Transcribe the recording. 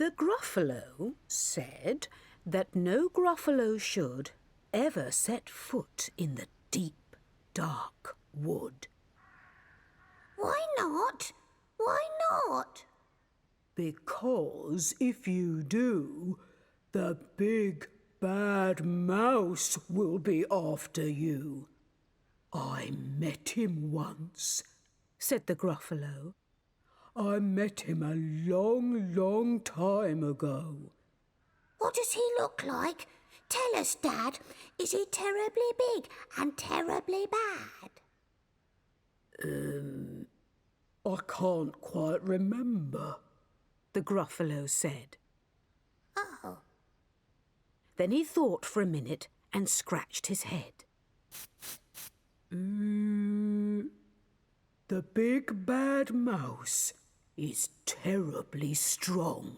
The Gruffalo said that no Gruffalo should ever set foot in the deep, dark wood. Why not? Why not? Because if you do, the big bad mouse will be after you. I met him once, said the Gruffalo. I met him a long, long time ago. What does he look like? Tell us, Dad. Is he terribly big and terribly bad? I can't quite remember, the Gruffalo said. Oh. Then he thought for a minute and scratched his head. The big bad mouse is terribly strong.